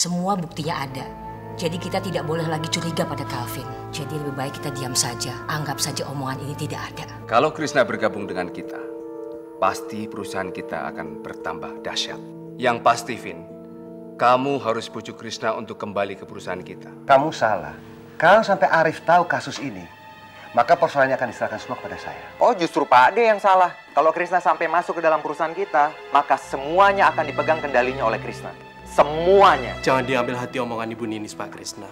Semua buktinya ada. Jadi kita tidak boleh lagi curiga pada Calvin. Jadi lebih baik kita diam saja. Anggap saja omongan ini tidak ada. Kalau Krishna bergabung dengan kita, pasti perusahaan kita akan bertambah dahsyat. Yang pasti, Vin, kamu harus bujuk Krishna untuk kembali ke perusahaan kita. Kamu salah. Kalau sampai Arif tahu kasus ini, maka persoalannya akan diserahkan semua kepada saya. Oh, justru Pak Ade yang salah. Kalau Krishna sampai masuk ke dalam perusahaan kita, maka semuanya akan dipegang kendalinya oleh Krishna. Semuanya. Jangan diambil hati omongan Ibu Ninis, Pak Krishna.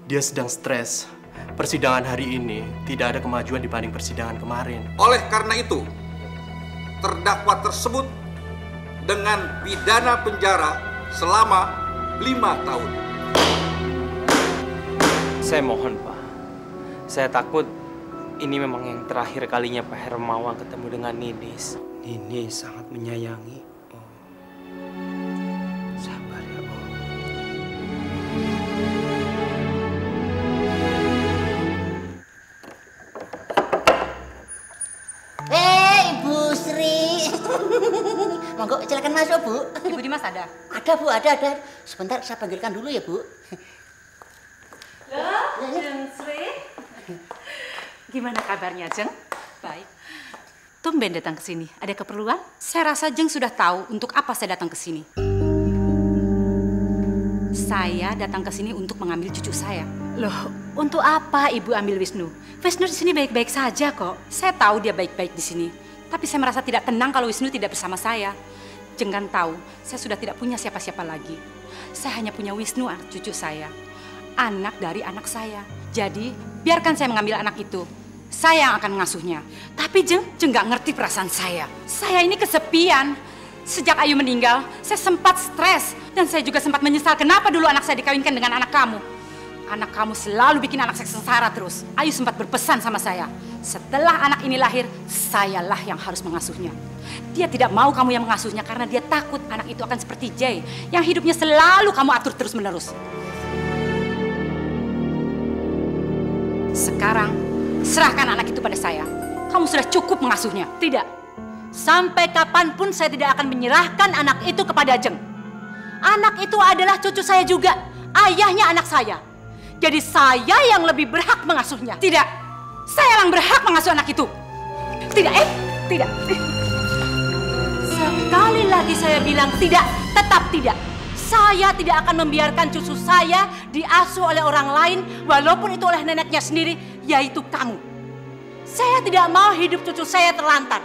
Dia sedang stres. Persidangan hari ini tidak ada kemajuan dibanding persidangan kemarin. Oleh karena itu, terdakwa tersebut dengan pidana penjara selama 5 tahun. Saya mohon, Pak. Saya takut ini memang yang terakhir kalinya Pak Hermawan ketemu dengan Ninis. Ninis sangat menyayangi Om. Sabar ya, Om. Ibu Sri. Monggo silakan masuk, Bu. Ibu Dimas ada? Ada, Bu, ada. Sebentar saya panggilkan dulu ya, Bu. Loh, Jeng Sri. Gimana kabarnya, Jeng? Baik. Tumben datang ke sini. Ada keperluan? Saya rasa Jeng sudah tahu untuk apa saya datang ke sini. Saya datang ke sini untuk mengambil cucu saya. Loh, untuk apa Ibu ambil Wisnu? Wisnu di sini baik-baik saja kok. Saya tahu dia baik-baik di sini. Tapi saya merasa tidak tenang kalau Wisnu tidak bersama saya. Jeng kan tahu, saya sudah tidak punya siapa-siapa lagi. Saya hanya punya Wisnu, anak cucu saya. Anak dari anak saya. Jadi, biarkan saya mengambil anak itu. Saya yang akan mengasuhnya. Tapi Jeng nggak ngerti perasaan saya. Saya ini kesepian. Sejak Ayu meninggal, saya sempat stres. Dan saya juga sempat menyesal kenapa dulu anak saya dikawinkan dengan anak kamu. Anak kamu selalu bikin anak saya sengsara terus. Ayu sempat berpesan sama saya. Setelah anak ini lahir, sayalah yang harus mengasuhnya. Dia tidak mau kamu yang mengasuhnya karena dia takut anak itu akan seperti Jay. Yang hidupnya selalu kamu atur terus-menerus. Sekarang, serahkan anak itu pada saya. Kamu sudah cukup mengasuhnya. Tidak. Sampai kapanpun saya tidak akan menyerahkan anak itu kepada Jeng. Anak itu adalah cucu saya juga. Ayahnya anak saya. Jadi saya yang lebih berhak mengasuhnya. Tidak. Saya yang berhak mengasuh anak itu. Tidak, tidak. Sekali lagi saya bilang tidak, tetap tidak. Saya tidak akan membiarkan cucu saya diasuh oleh orang lain, walaupun itu oleh neneknya sendiri, yaitu kamu. Saya tidak mau hidup cucu saya terlantar.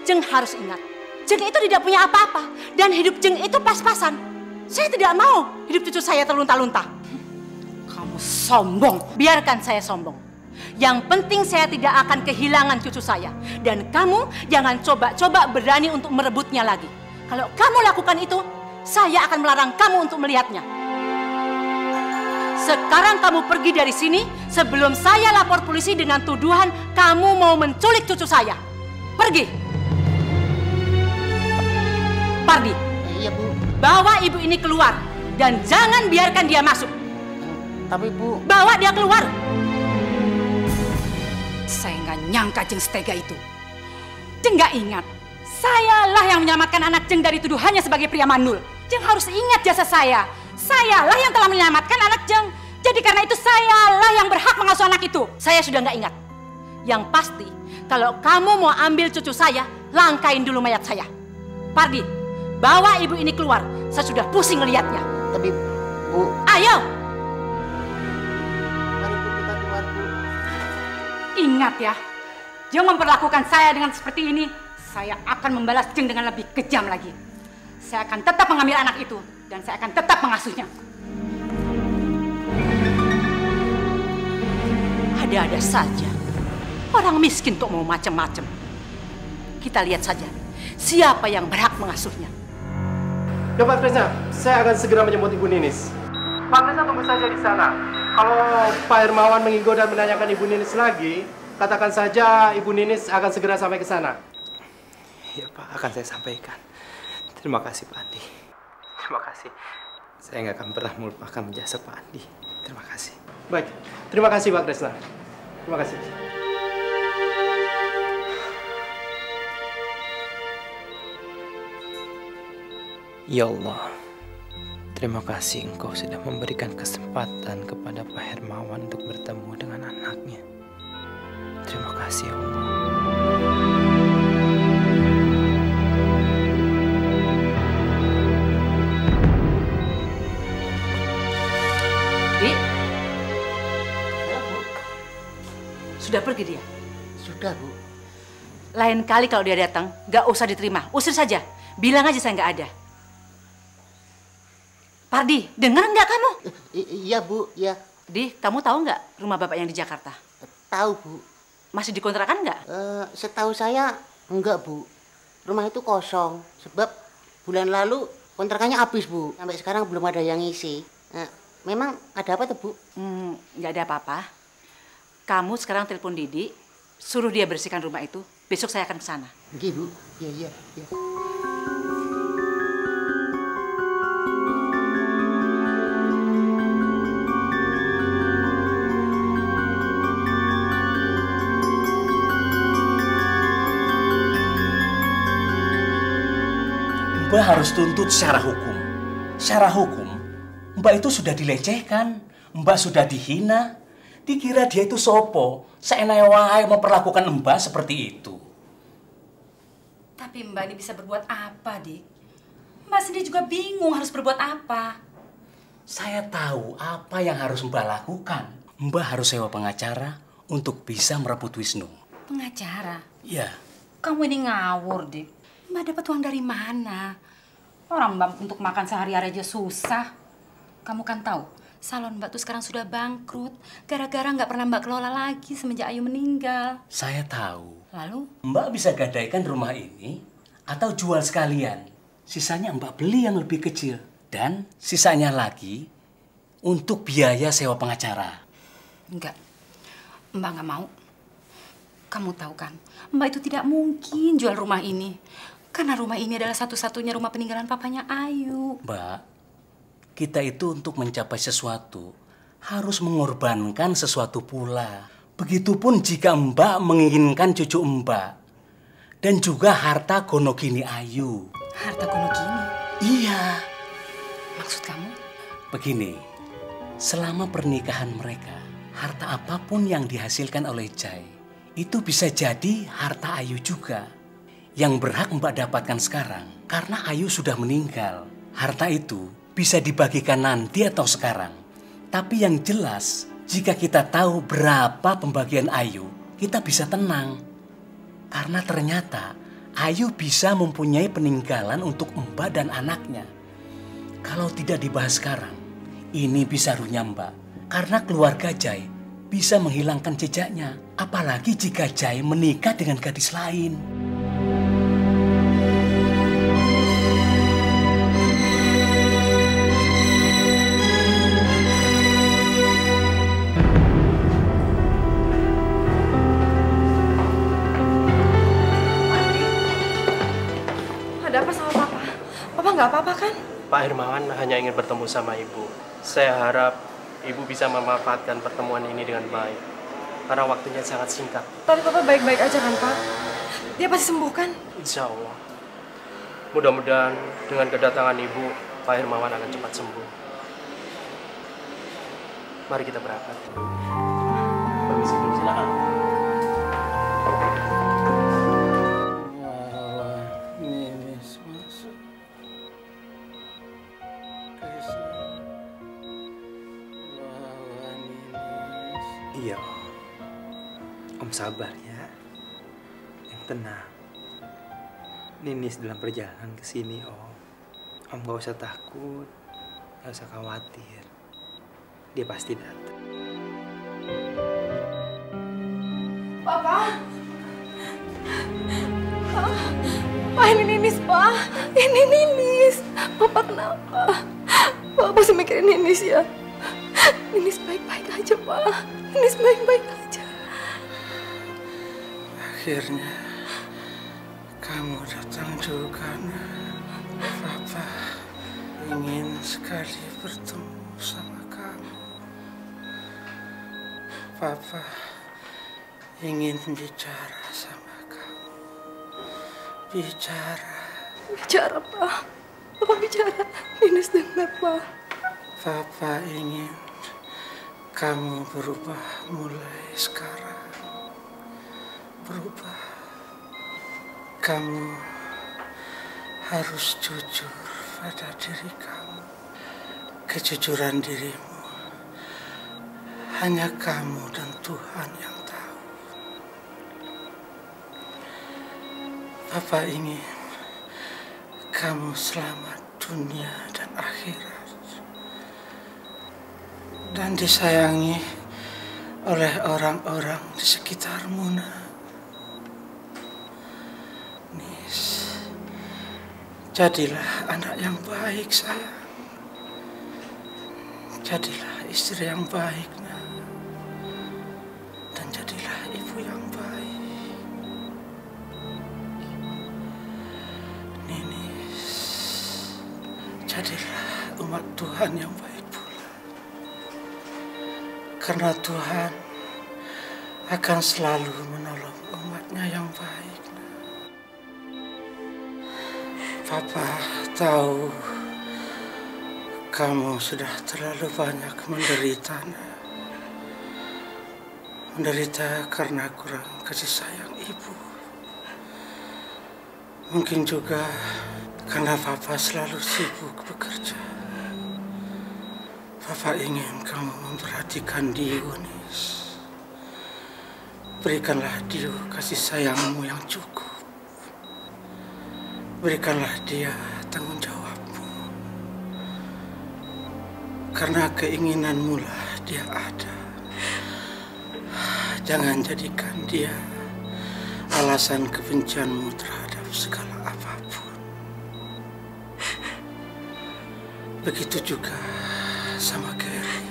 Jeng harus ingat, Jeng itu tidak punya apa-apa, dan hidup Jeng itu pas-pasan. Saya tidak mau hidup cucu saya terlunta-lunta. Kamu sombong, biarkan saya sombong. Yang penting saya tidak akan kehilangan cucu saya. Dan kamu jangan coba-coba berani untuk merebutnya lagi. Kalau kamu lakukan itu, saya akan melarang kamu untuk melihatnya. Sekarang kamu pergi dari sini sebelum saya lapor polisi dengan tuduhan kamu mau menculik cucu saya. Pergi. Pardi. Iya, Bu. Bawa ibu ini keluar dan jangan biarkan dia masuk. Tapi, Bu, bawa dia keluar. Saya nggak nyangka Jeng setega itu. Jeng nggak ingat, sayalah yang menyelamatkan anak Jeng dari tuduhannya sebagai pria mandul. Jeng harus ingat jasa saya. Sayalah yang telah menyelamatkan anak Jeng. Jadi karena itu sayalah yang berhak mengasuh anak itu. Saya sudah nggak ingat. Yang pasti, kalau kamu mau ambil cucu saya, langkain dulu mayat saya. Pardi, bawa ibu ini keluar. Saya sudah pusing ngelihatnya. Tapi, Bu. Ayo. Mari, Bu, kita keluar, Bu. Ingat ya, Jeng memperlakukan saya dengan seperti ini, saya akan membalas Jeng dengan lebih kejam lagi. Saya akan tetap mengambil anak itu, dan saya akan tetap mengasuhnya. Ada-ada saja. Orang miskin tuh mau macam-macam. Kita lihat saja, siapa yang berhak mengasuhnya. Ya Pak Krishna, saya akan segera menjemput Ibu Ninis. Pak Krishna tunggu saja di sana. Kalau Pak Hermawan mengigo dan menanyakan Ibu Ninis lagi, katakan saja Ibu Ninis akan segera sampai ke sana. Ya Pak, akan saya sampaikan. Terima kasih Pak Andi. Terima kasih. Saya nggak akan pernah melupakan jasa Pak Andi. Terima kasih. Baik, terima kasih Pak Krishna. Terima kasih. Ya Allah, Terima kasih Engkau sudah memberikan kesempatan kepada Pak Hermawan untuk bertemu dengan anaknya. Terima kasih ya Allah. Dik, sudah pergi dia? Sudah, Bu. Lain kali kalau dia datang, nggak usah diterima. Usir saja. Bilang aja saya nggak ada. Pardi, dengar nggak kamu? Iya, Bu. Iya. Di, kamu tahu nggak rumah bapak yang di Jakarta? Tahu, Bu. Masih dikontrakan nggak? Setahu saya enggak, Bu. Rumah itu kosong. Sebab bulan lalu kontrakannya habis, Bu. Sampai sekarang belum ada yang ngisi. Memang ada apa tuh, Bu? Nggak ada apa-apa. Kamu sekarang telepon Didi, suruh dia bersihkan rumah itu. Besok saya akan ke sana. Nggih, Bu. Iya. Mbak harus tuntut secara hukum. Secara hukum, Mbak itu sudah dilecehkan, Mbak sudah dihina. Dikira dia itu sopo, seenak wae memperlakukan Mbak seperti itu. Tapi Mbak ini bisa berbuat apa, Dik? Mbak sendiri juga bingung harus berbuat apa. Saya tahu apa yang harus Mbak lakukan. Mbak harus sewa pengacara untuk bisa merebut Wisnu. Pengacara? Ya. Kamu ini ngawur, Dik. Mbak dapat uang dari mana? Orang Mbak untuk makan sehari-hari aja susah. Kamu kan tahu, salon Mbak tuh sekarang sudah bangkrut. Gara-gara nggak pernah Mbak kelola lagi semenjak Ayu meninggal. Saya tahu. Lalu? Mbak bisa gadaikan rumah ini atau jual sekalian. Sisanya Mbak beli yang lebih kecil. Dan sisanya lagi untuk biaya sewa pengacara. Enggak, Mbak nggak mau. Kamu tahu kan, Mbak itu tidak mungkin jual rumah ini. Karena rumah ini adalah satu-satunya rumah peninggalan papanya Ayu. Mbak, kita itu untuk mencapai sesuatu harus mengorbankan sesuatu pula. Begitupun jika Mbak menginginkan cucu Mbak. Dan juga harta gonogini Ayu. Harta gonogini? Iya. Maksud kamu? Begini, selama pernikahan mereka, harta apapun yang dihasilkan oleh Jai, itu bisa jadi harta Ayu juga. Yang berhak Mbak dapatkan sekarang, karena Ayu sudah meninggal. Harta itu bisa dibagikan nanti atau sekarang. Tapi yang jelas, jika kita tahu berapa pembagian Ayu, kita bisa tenang. Karena ternyata Ayu bisa mempunyai peninggalan untuk Mbak dan anaknya. Kalau tidak dibahas sekarang, ini bisa runyam Mbak. Karena keluarga Jai bisa menghilangkan jejaknya. Apalagi jika Jai menikah dengan gadis lain. Ada apa sama Papa? Papa nggak apa-apa kan? Pak Hermawan hanya ingin bertemu sama Ibu. Saya harap Ibu bisa memanfaatkan pertemuan ini dengan baik. Karena waktunya sangat singkat. Tapi Papa baik-baik aja kan, Pak? Dia pasti sembuh kan? Insya Allah. Mudah-mudahan dengan kedatangan Ibu, Pak Hermawan akan cepat sembuh. Mari kita berangkat. Permisi dulu, silakan. Iya, Om sabar ya. Yang tenang. Ninis dalam perjalanan ke sini, Om. Om gak usah takut, gak usah khawatir. Dia pasti datang. Papa! Pak, ini Ninis, Pak. Ini Ninis. Papa kenapa? Papa masih mikirin Ninis ya? Ninis baik-baik aja, Pak. Ninis baik-baik aja. Akhirnya kamu datang juga, Papa ingin sekali bertemu sama kamu. Papa ingin bicara sama kamu. Bicara. Bicara, Pak. Papa bicara. Ninis dengar, Pak. Papa ingin kamu berubah mulai sekarang. Berubah. Kamu harus jujur pada diri kamu. Kejujuran dirimu hanya kamu dan Tuhan yang tahu. Papa ingin kamu selamat dunia dan akhirat. Dan disayangi oleh orang-orang di sekitarmu, nak. Nis, jadilah anak yang baik, sayang. Jadilah istri yang baik, nak. Dan jadilah ibu yang baik. Ninis, jadilah umat Tuhan yang baik. Karena Tuhan akan selalu menolong umatnya yang baik. Papa tahu kamu sudah terlalu banyak menderita. Menderita karena kurang kasih sayang ibu. Mungkin juga karena Papa selalu sibuk bekerja. Papa ingin kamu memperhatikan Dio, Nis. Berikanlah Dio kasih sayangmu yang cukup. Berikanlah dia tanggung jawabmu. Karena keinginanmu lah dia ada. Jangan jadikan dia alasan kebencianmu terhadap segala apapun. Begitu juga sama Gary.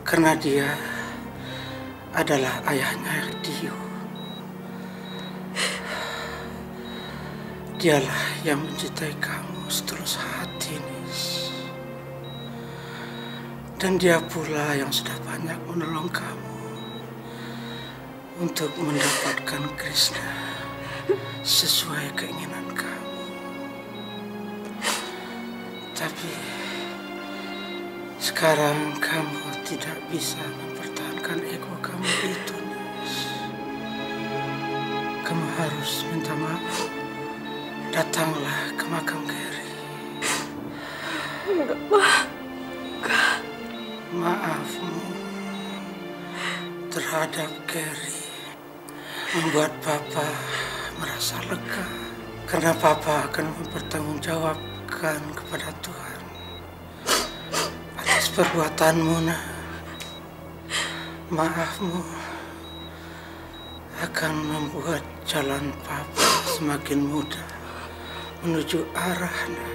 Karena dia adalah ayahnya Dio. Dialah yang mencintai kamu setulus hati, Nis. Dan dia pula yang sudah banyak menolong kamu untuk mendapatkan Krishna sesuai keinginan kamu. Tapi sekarang kamu tidak bisa mempertahankan ego kamu itu, Nis. Kamu harus minta maaf. Datanglah ke makam Gary. Enggak, Ma. Enggak. Maafmu terhadap Gary membuat Papa merasa lega. Karena Papa akan mempertanggungjawabkan kepada Tuhan perbuatanmu, nak. Maafmu akan membuat jalan Papa semakin mudah menuju arah, nak.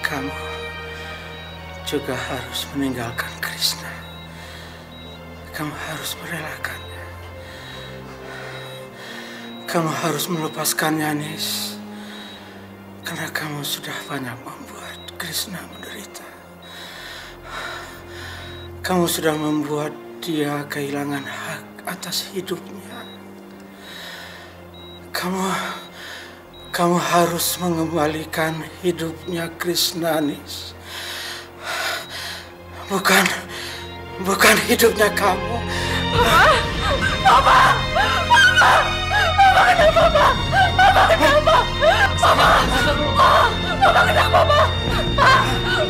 Kamu juga harus meninggalkan Krishna. Kamu harus merelakannya. Kamu harus melepaskannya, Nis. Karena kamu sudah banyak membuat Krishna menderita. Kamu sudah membuat dia kehilangan hak atas hidupnya. Kamu harus mengembalikan hidupnya Krishna, Nis. Bukan hidupnya kamu. Papa! Kenapa, Papa? Papa kenapa? Papa kenapa, Papa?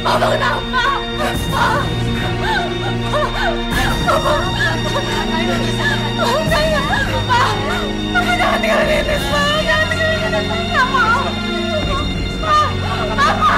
Papa kenapa? Papa, ayo bisa. Papa jangan tinggalin Ines, Papa. Jangan tinggalin Ines, Papa. Nggak mau. Papa.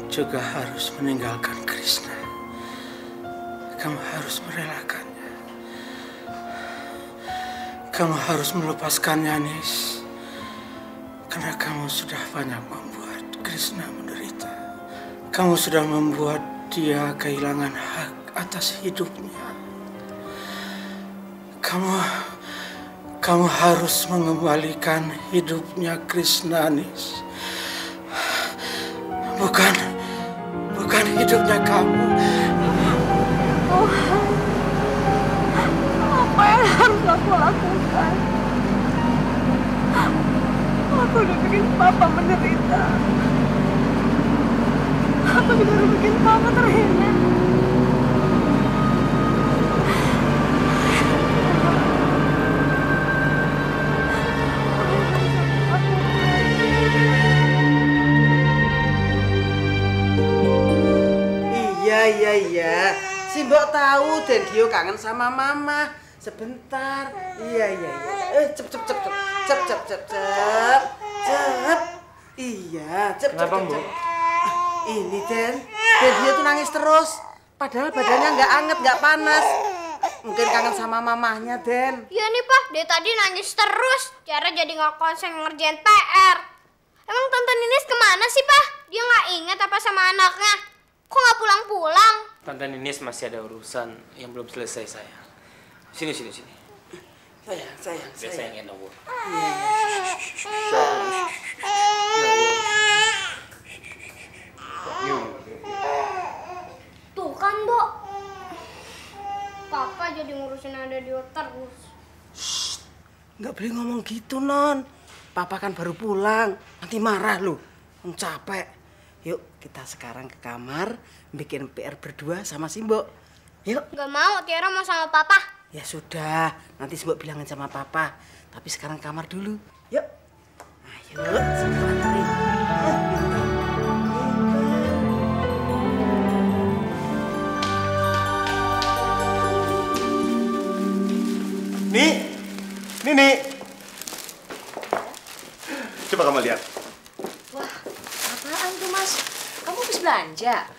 Juga harus meninggalkan Krishna. Kamu harus merelakannya. Kamu harus melepaskannya, Nis. Karena kamu sudah banyak membuat Krishna menderita. Kamu sudah membuat dia kehilangan hak atas hidupnya. Kamu harus mengembalikan hidupnya Krishna, Nis. Bukan hidupnya kamu. Apa yang harus aku lakukan? Aku udah bikin Papa menderita. Aku juga udah bikin Papa terhina. Iya. Si Mbok tahu dan dia kangen sama Mama. Sebentar. Iya. Cep. Iya, cep. Ini dan dia tuh nangis terus. Padahal badannya nggak anget, nggak panas. Mungkin kangen sama mamahnya, Den. Iya nih, Pak. Dia tadi nangis terus. Tiara jadi nggak konsen ngerjain PR. Emang Tante Ninis kemana sih, Pak? Dia nggak ingat apa sama anaknya? Kok nggak pulang-pulang? Tante Ninis masih ada urusan yang belum selesai, sayang. Sini. Sayang. Biar sayang yang nunggu. Tuh kan, Bo. Papa jadi ngurusin ada dia terus. Nggak boleh ngomong gitu, Non. Papa kan baru pulang. Nanti marah loh. Capek. Yuk, kita sekarang ke kamar bikin PR berdua sama si Mbok. Yuk. Nggak mau, Tiara mau sama Papa. Ya sudah, nanti si Mbok bilangin sama Papa. Tapi sekarang ke kamar dulu. Yuk. Ayo, sini anterin. Nini. Coba kamu lihat. Wah, apaan tuh, Mas? Kamu habis belanja?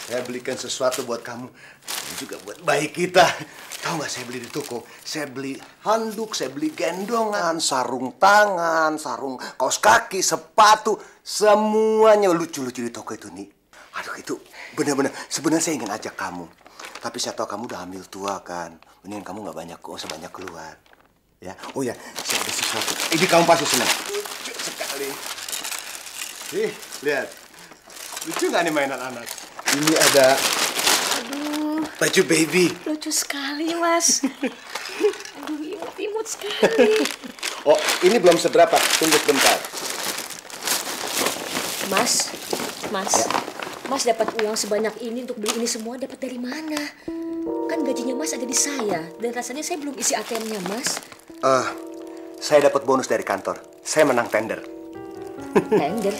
Saya belikan sesuatu buat kamu. Dan juga buat bayi kita. Tahu nggak saya beli di toko? Saya beli handuk, saya beli gendongan, sarung tangan, sarung kaos kaki, sepatu. Semuanya lucu-lucu di toko itu, nih. Aduh, itu benar-benar. Sebenarnya saya ingin ajak kamu. Tapi saya tahu kamu udah hamil tua kan. Mendingan kamu nggak usah banyak keluar. Ya, oh ya, saya ada sesuatu. Ini kamu pasti senang. Lucu sekali. Lihat. Lucu nggak nih mainan anak? Ini ada baju baby. Lucu sekali, Mas. Aduh, imut-imut sekali. Oh, ini belum seberapa. Tunggu sebentar. Mas. Ya. Mas dapat uang sebanyak ini untuk beli ini semua dapat dari mana? Kan gajinya Mas ada di saya. Dan rasanya saya belum isi ATM-nya, Mas. Saya dapat bonus dari kantor. Saya menang tender. Tender?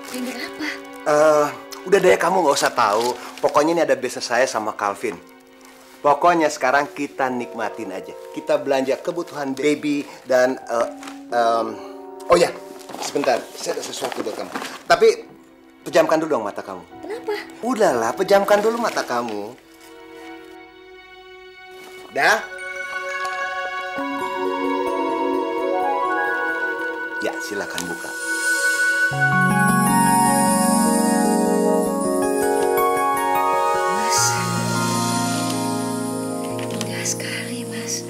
Tender apa? Udah deh, kamu nggak usah tahu. Pokoknya ini ada bisnis saya sama Calvin. Pokoknya sekarang kita nikmatin aja. Kita belanja kebutuhan baby dan oh ya, sebentar. Saya ada sesuatu buat kamu. Tapi pejamkan dulu dong mata kamu. Kenapa? Udahlah, pejamkan dulu mata kamu. Dah. Ya, silakan buka. Mas, indah sekali, Mas.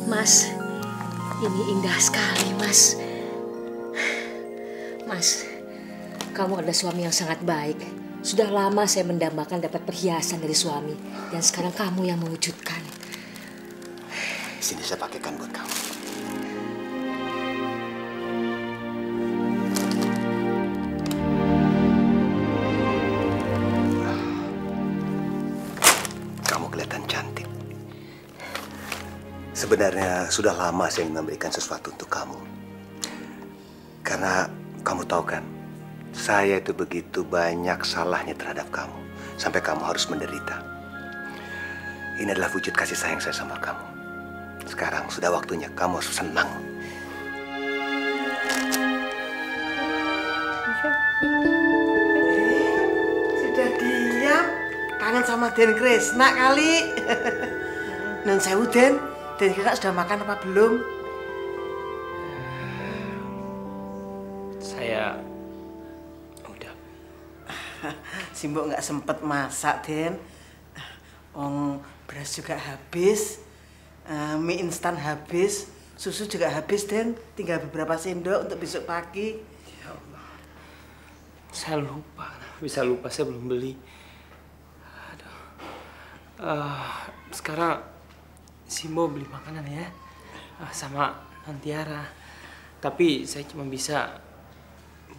Mas, ini indah sekali, Mas. Mas, kamu adalah suami yang sangat baik. Sudah lama saya mendambakan dapat perhiasan dari suami. Dan sekarang kamu yang mewujudkan. Sini saya pakaikan buat kamu. Kamu kelihatan cantik. Sebenarnya sudah lama saya ingin memberikan sesuatu untuk kamu. Karena kamu tahu kan, saya itu begitu banyak salahnya terhadap kamu. Sampai kamu harus menderita. Ini adalah wujud kasih sayang saya sama kamu. Sekarang sudah waktunya kamu harus senang. Sudah diam. Kangen sama Den Kresna kali. Non sewu, Den Kresna sudah makan apa belum? Saya udah. Simbo nggak sempet masak, Den. Beras juga habis, mie instan habis, susu juga habis, Den. Tinggal beberapa sendok untuk besok pagi. Ya Allah. Saya lupa. Bisa lupa saya belum beli. Aduh. Sekarang Simbo beli makanan ya. Sama Nantiara. Tapi saya cuma bisa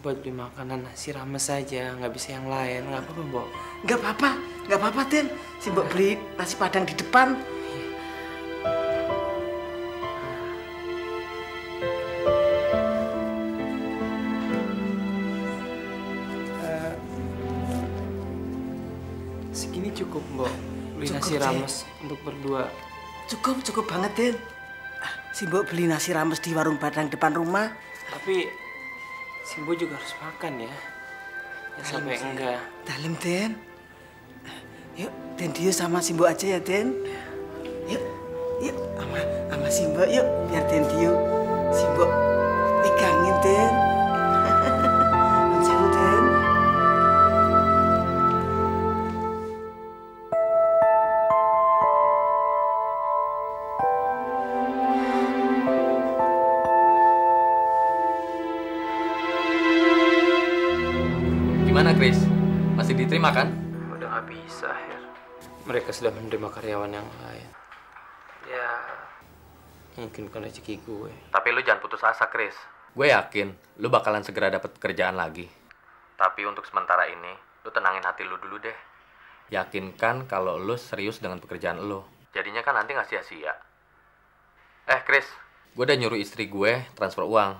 buat beli makanan nasi rames saja, nggak bisa yang lain. Nggak apa-apa, Mbok. Nggak apa-apa, Den. Simbo beli nasi padang di depan. Segini cukup, Mbok. Beli nasi rames untuk berdua. Cukup banget, Den. Simbo beli nasi rames di warung padang depan rumah. Tapi Simbo juga harus makan ya. Ya sampai enggak. Dalem, Den. Yuk, Den Dio sama Simbo aja ya, Den. Yuk, sama Simbo yuk. Biar Den Dio, Simbo pegangin, Den. Simbo, Den. Gimana, Chris? Masih diterima kan? Udah nggak bisa, Her. Mereka sudah menerima karyawan yang lain. Ya, mungkin bukan rezeki gue. Tapi lu jangan putus asa, Chris. Gue yakin lu bakalan segera dapat pekerjaan lagi. Tapi untuk sementara ini, lu tenangin hati lu dulu deh. Yakinkan kalau lu serius dengan pekerjaan lu. Jadinya kan nanti nggak sia-sia. Chris, gue udah nyuruh istri gue transfer uang.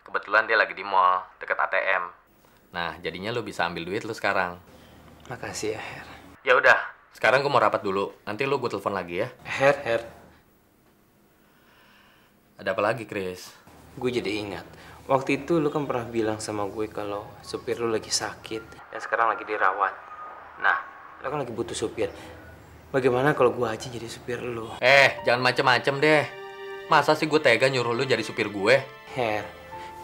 Kebetulan dia lagi di mall, deket ATM. Nah, jadinya lu bisa ambil duit lu sekarang. Makasih ya, Her. Ya udah, sekarang gue mau rapat dulu. Nanti lu gue telepon lagi ya. Her. Ada apa lagi, Chris? Gue jadi ingat. Waktu itu lu kan pernah bilang sama gue kalau supir lu lagi sakit dan sekarang lagi dirawat. Nah, lu kan lagi butuh supir. Bagaimana kalau gue aja jadi supir lu? Jangan macem-macem deh. Masa sih gue tega nyuruh lu jadi supir gue? Her,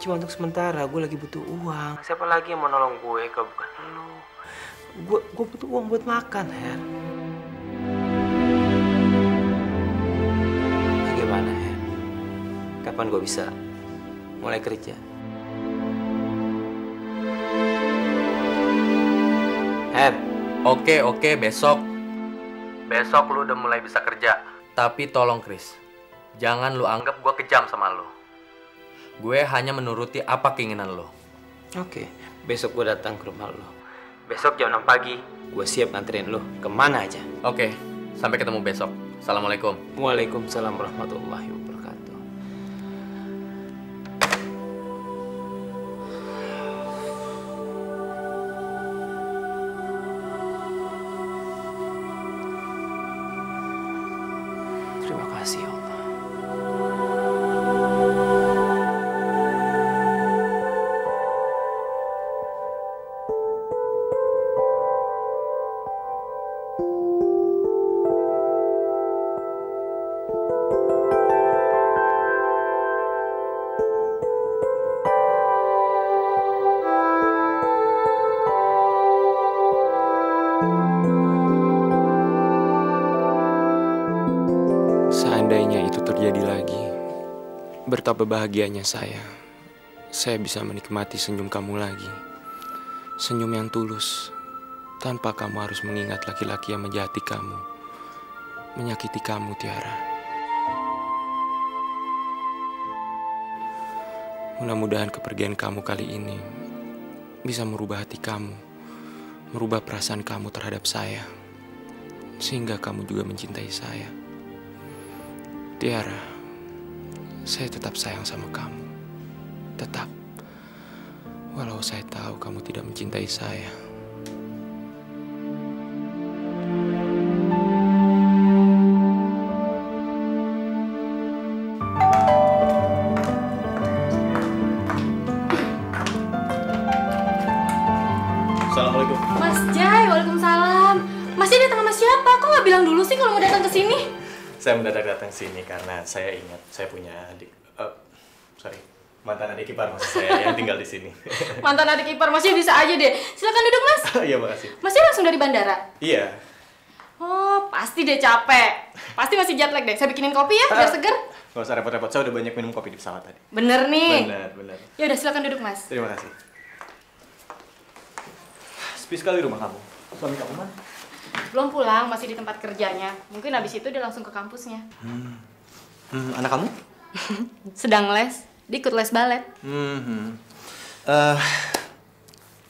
cuma untuk sementara gue lagi butuh uang. Siapa lagi yang mau nolong gue kalau bukan lu? Gue butuh uang buat makan, Her. Bagaimana, Her? Kapan gue bisa mulai kerja? Her. Oke, besok. Besok lu udah mulai bisa kerja. Tapi tolong, Chris, jangan lu anggap gue kejam sama lu. Gue hanya menuruti apa keinginan lo. Oke, besok gue datang ke rumah lo. Besok jam 6 pagi, gue siap nganterin lo kemana aja. Oke, sampai ketemu besok. Assalamualaikum. Waalaikumsalam warahmatullahi wabarakatuh. Terima kasih, ya Allah. Seandainya itu terjadi lagi, betapa bahagianya saya bisa menikmati senyum kamu lagi. Senyum yang tulus, tanpa kamu harus mengingat laki-laki yang menjahati kamu, menyakiti kamu, Tiara. Mudah-mudahan kepergian kamu kali ini bisa merubah hati kamu, merubah perasaan kamu terhadap saya, sehingga kamu juga mencintai saya. Tiara, saya tetap sayang sama kamu. Tetap. Walau saya tahu kamu tidak mencintai saya. Assalamualaikum. Mas Jai, waalaikumsalam. Mas Jai datang sama siapa? Kok nggak bilang dulu sih kalau mau datang ke sini? Saya mendadak datang sini karena saya ingat saya punya adik. Sorry, Mantan adik ipar maksud saya yang tinggal di sini. Mantan adik ipar masih bisa aja deh. Silakan duduk, Mas. Iya, makasih. Masnya langsung dari bandara? Iya. Oh, pasti deh capek. Pasti masih jet lag deh. Saya bikinin kopi ya, biar seger. Gak usah repot-repot, saya udah banyak minum kopi di pesawat tadi. Bener nih. Bener. Ya udah silakan duduk, Mas. Terima kasih. Sepi sekali rumah kamu. Suami kamu mana? Belum pulang, masih di tempat kerjanya. Mungkin habis itu dia langsung ke kampusnya. Anak kamu? Sedang les. Dia ikut les balet.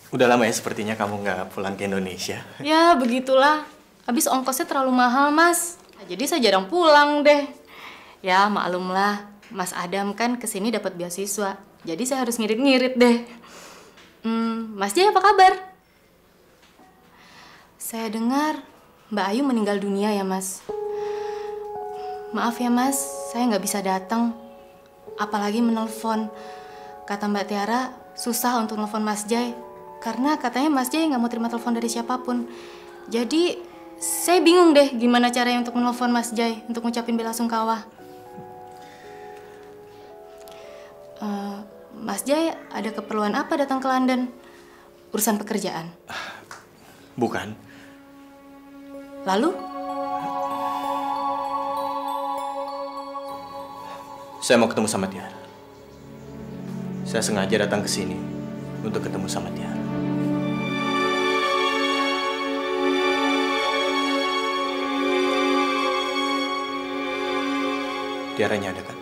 Udah lama ya sepertinya kamu nggak pulang ke Indonesia. Ya, begitulah. Habis ongkosnya terlalu mahal, Mas. Jadi saya jarang pulang deh. Ya, maklumlah. Mas Adam kan kesini dapat beasiswa. Jadi saya harus ngirit-ngirit deh. Mas Jaya apa kabar? Saya dengar Mbak Ayu meninggal dunia ya, Mas. Maaf ya, Mas. Saya nggak bisa datang. Apalagi menelpon. Kata Mbak Tiara, susah untuk nelfon Mas Jai. Karena katanya Mas Jai nggak mau terima telepon dari siapapun. Jadi saya bingung deh gimana caranya untuk menelpon Mas Jai untuk ngucapin bela sungkawa. Mas Jai ada keperluan apa datang ke London? Urusan pekerjaan? Bukan. Lalu? Saya mau ketemu sama Tiara. Saya sengaja datang ke sini untuk ketemu sama Tiara. Tiaranya ada kan?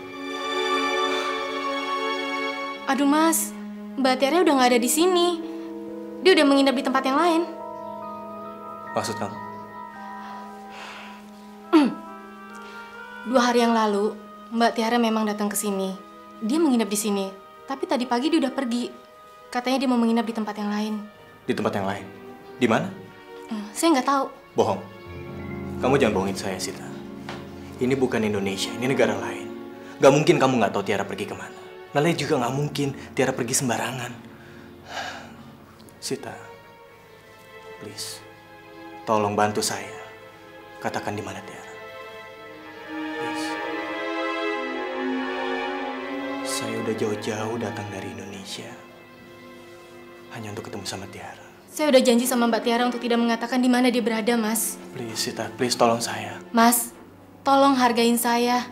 Aduh Mas, Mbak Tiara udah nggak ada di sini. Dia udah menginap di tempat yang lain. Maksud kamu? 2 hari yang lalu, Mbak Tiara memang datang ke sini. Dia menginap di sini, tapi tadi pagi dia udah pergi. Katanya dia mau menginap di tempat yang lain. Di tempat yang lain? Di mana? Saya nggak tahu. Bohong. Kamu jangan bohongin saya, Sita. Ini bukan Indonesia, ini negara lain. Gak mungkin kamu nggak tahu Tiara pergi kemana. Nalai juga nggak mungkin Tiara pergi sembarangan. Sita, please, tolong bantu saya. Katakan di mana Tiara. Please. Saya udah jauh-jauh datang dari Indonesia hanya untuk ketemu sama Tiara. Saya udah janji sama Mbak Tiara untuk tidak mengatakan di mana dia berada, Mas. Please, Sita, please tolong saya. Mas, tolong hargain saya.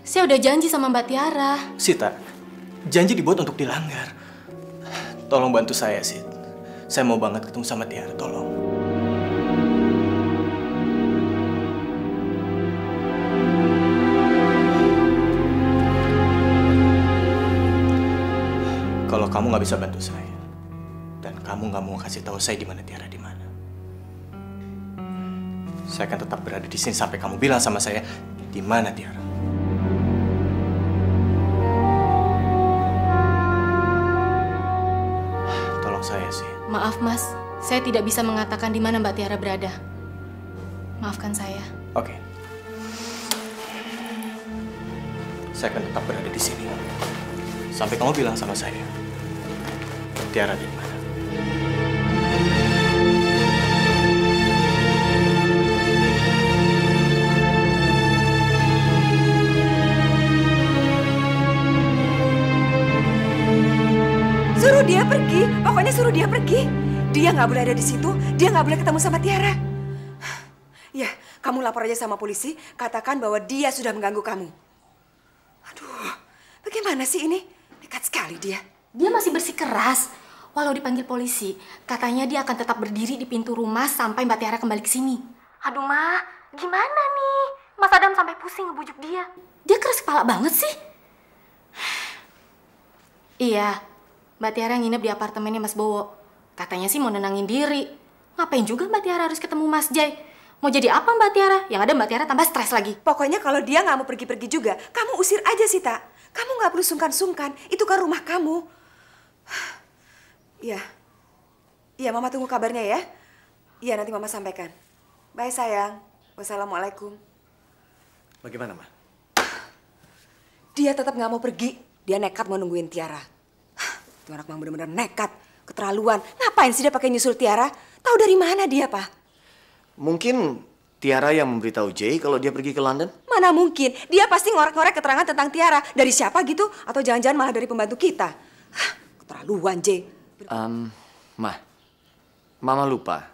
Saya udah janji sama Mbak Tiara. Sita, janji dibuat untuk dilanggar. Tolong bantu saya, Sit. Saya mau banget ketemu sama Tiara, tolong. Kalau kamu nggak bisa bantu saya, dan kamu nggak mau kasih tahu saya di mana Tiara di mana, saya akan tetap berada di sini sampai kamu bilang sama saya di mana Tiara. Tolong saya sih. Maaf Mas, saya tidak bisa mengatakan di mana Mbak Tiara berada. Maafkan saya. Oke. Saya akan tetap berada di sini sampai kamu bilang sama saya Tiara di mana. Suruh dia pergi, pokoknya suruh dia pergi. Dia nggak boleh ada di situ, dia nggak boleh ketemu sama Tiara. Ya, kamu lapor aja sama polisi, katakan bahwa dia sudah mengganggu kamu. Aduh, bagaimana sih ini? Nekat sekali dia. Dia masih bersikeras. Walau dipanggil polisi, katanya dia akan tetap berdiri di pintu rumah sampai Mbak Tiara kembali ke sini. Aduh, Ma, gimana nih? Mas Adam sampai pusing ngebujuk dia. Dia keras kepala banget sih. Iya, Mbak Tiara nginep di apartemennya Mas Bowo. Katanya sih mau nenangin diri. Ngapain juga Mbak Tiara harus ketemu Mas Jai? Mau jadi apa Mbak Tiara? Yang ada Mbak Tiara tambah stres lagi. Pokoknya kalau dia nggak mau pergi-pergi juga, kamu usir aja Sita. Kamu nggak perlu sungkan-sungkan, itu kan rumah kamu. Iya. Iya, Mama tunggu kabarnya ya. Iya, nanti Mama sampaikan. Bye sayang. Wassalamualaikum. Bagaimana, Ma? Dia tetap nggak mau pergi. Dia nekat mau nungguin Tiara. Itu anak Mama benar-benar nekat, keterlaluan. Ngapain sih dia pakai nyusul Tiara? Tahu dari mana dia, Pak? Mungkin Tiara yang memberitahu Jay kalau dia pergi ke London? Mana mungkin? Dia pasti ngorek-ngorek keterangan tentang Tiara. Dari siapa gitu? Atau jangan-jangan malah dari pembantu kita? Hah, keterlaluan, Jay. Mama lupa.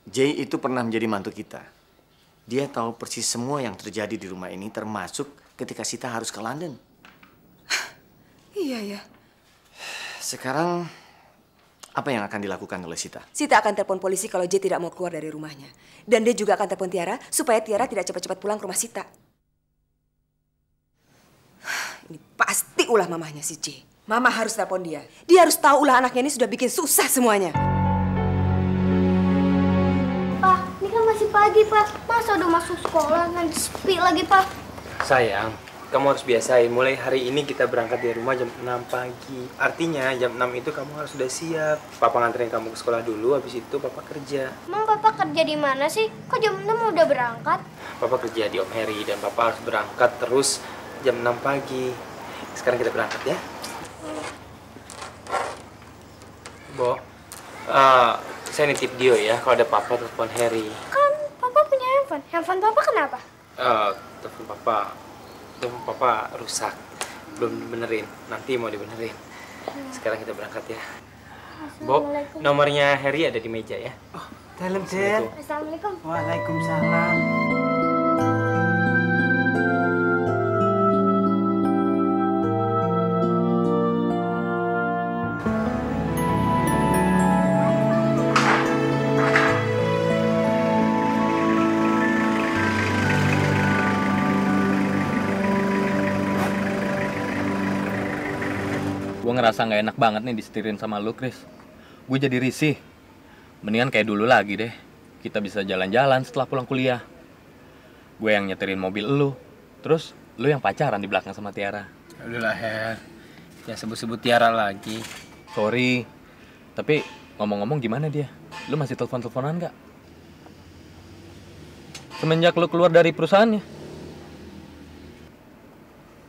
Jay itu pernah menjadi mantu kita. Dia tahu persis semua yang terjadi di rumah ini, termasuk ketika Sita harus ke London. Iya, ya. Sekarang, apa yang akan dilakukan oleh Sita? Sita akan telepon polisi kalau Jay tidak mau keluar dari rumahnya. Dan dia juga akan telepon Tiara supaya Tiara tidak cepat-cepat pulang ke rumah Sita. Ini pasti ulah mamahnya si Jay. Mama harus telepon dia. Dia harus tahu ulah anaknya ini sudah bikin susah semuanya. Pak, ini kan masih pagi, Pak. Masa udah masuk sekolah, nanti sepi lagi, Pak. Sayang, kamu harus biasain. Mulai hari ini kita berangkat dari rumah jam 6 pagi. Artinya jam 6 itu kamu harus sudah siap. Papa nganterin kamu ke sekolah dulu, habis itu Papa kerja. Emang Papa kerja di mana sih? Kok jam 6 udah berangkat? Papa kerja di Om Heri dan Papa harus berangkat terus jam 6 pagi. Sekarang kita berangkat ya. Bo, saya nitip Dio ya, kalau ada Papa telepon Heri. Kan Papa punya handphone. Handphone Papa kenapa? Telepon Papa rusak, belum dibenerin. Nanti mau dibenerin. Sekarang kita berangkat ya. Bo, nomornya Heri ada di meja ya. Oh, dalam, Den. Assalamualaikum. Waalaikumsalam. Gue ngerasa nggak enak banget nih disetirin sama lu, Chris. Gue jadi risih. Mendingan kayak dulu lagi deh. Kita bisa jalan-jalan setelah pulang kuliah. Gue yang nyeterin mobil lu. Terus lu yang pacaran di belakang sama Tiara. Udahlah, Her. Jangan sebut-sebut Tiara lagi. Sorry. Tapi ngomong-ngomong gimana dia? Lu masih telepon-teleponan nggak? Semenjak lu keluar dari perusahaannya.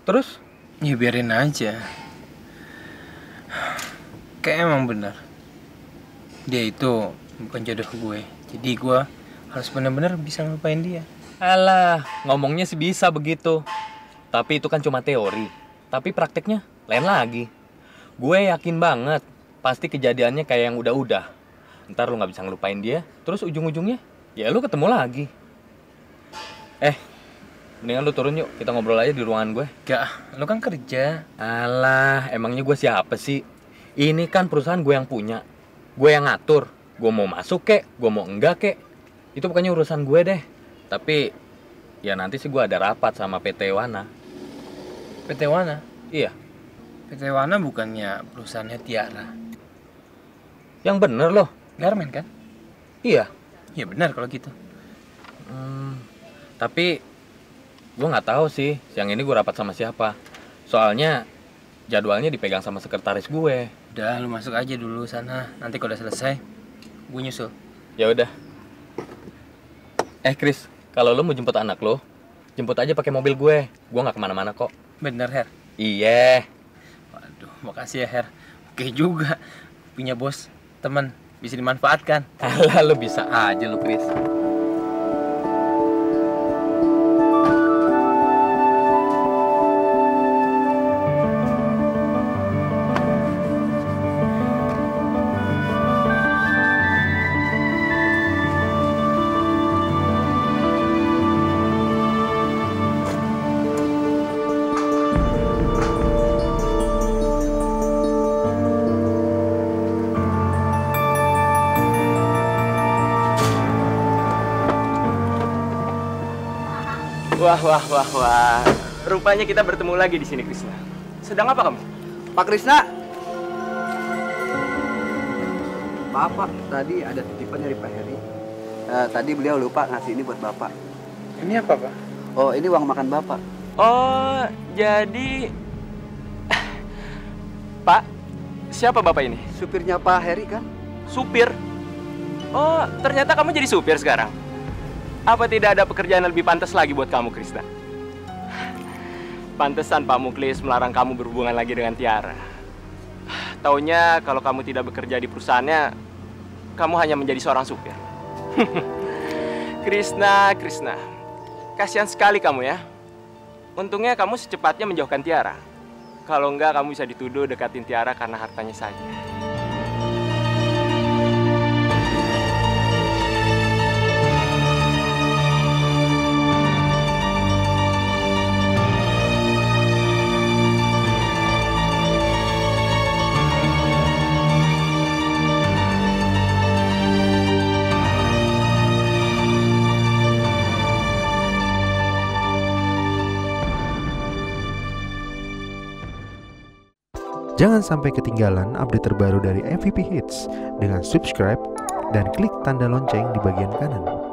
Terus? Ya biarin aja. Kayak emang benar. Dia itu bukan jodoh gue. Jadi gue harus benar-benar bisa ngelupain dia. Alah, ngomongnya sih bisa begitu. Tapi itu kan cuma teori. Tapi prakteknya lain lagi. Gue yakin banget pasti kejadiannya kayak yang udah-udah. Ntar lu gak bisa ngelupain dia. Terus ujung-ujungnya ya lu ketemu lagi. Mendingan lu turun yuk. Kita ngobrol aja di ruangan gue. Gak, lu kan kerja. Alah, emangnya gue siapa sih? Ini kan perusahaan gue yang punya. Gue yang ngatur. Gue mau masuk kek, gue mau enggak kek. Itu pokoknya urusan gue deh. Tapi ya nanti sih gue ada rapat sama PT Wana. PT Wana? Iya. PT Wana bukannya perusahaannya Tiara? Yang bener loh. Garmen kan? Iya. Iya benar kalau gitu. Tapi gue nggak tahu sih siang ini gue rapat sama siapa. Soalnya jadwalnya dipegang sama sekretaris gue. Udah, lu masuk aja dulu sana. Nanti kalau udah selesai, gue nyusul. Ya udah. Chris, kalau lu mau jemput anak lo, jemput aja pakai mobil gue. Gue nggak kemana-mana kok. Bener, Her? Iya. Waduh, makasih ya, Her. Oke juga. Punya bos, teman, bisa dimanfaatkan. Alah, lu bisa aja lu, Chris. Wah. Rupanya kita bertemu lagi di sini, Krisna. Sedang apa kamu? Pak Krisna. Bapak, tadi ada titipan dari Pak Heri. Tadi beliau lupa ngasih ini buat Bapak. Ini apa, Pak? Oh, ini uang makan Bapak. Oh, jadi... Pak, siapa Bapak ini? Supirnya Pak Heri kan? Supir? Oh, ternyata kamu jadi supir sekarang? Apa tidak ada pekerjaan lebih pantas lagi buat kamu, Krisna? Pantesan Pak Muklis melarang kamu berhubungan lagi dengan Tiara. Taunya kalau kamu tidak bekerja di perusahaannya, kamu hanya menjadi seorang supir. Krishna, Krishna. Kasihan sekali kamu ya. Untungnya kamu secepatnya menjauhkan Tiara. Kalau enggak, kamu bisa dituduh dekatin Tiara karena hartanya saja. Jangan sampai ketinggalan update terbaru dari MVP Hits dengan subscribe dan klik tanda lonceng di bagian kanan.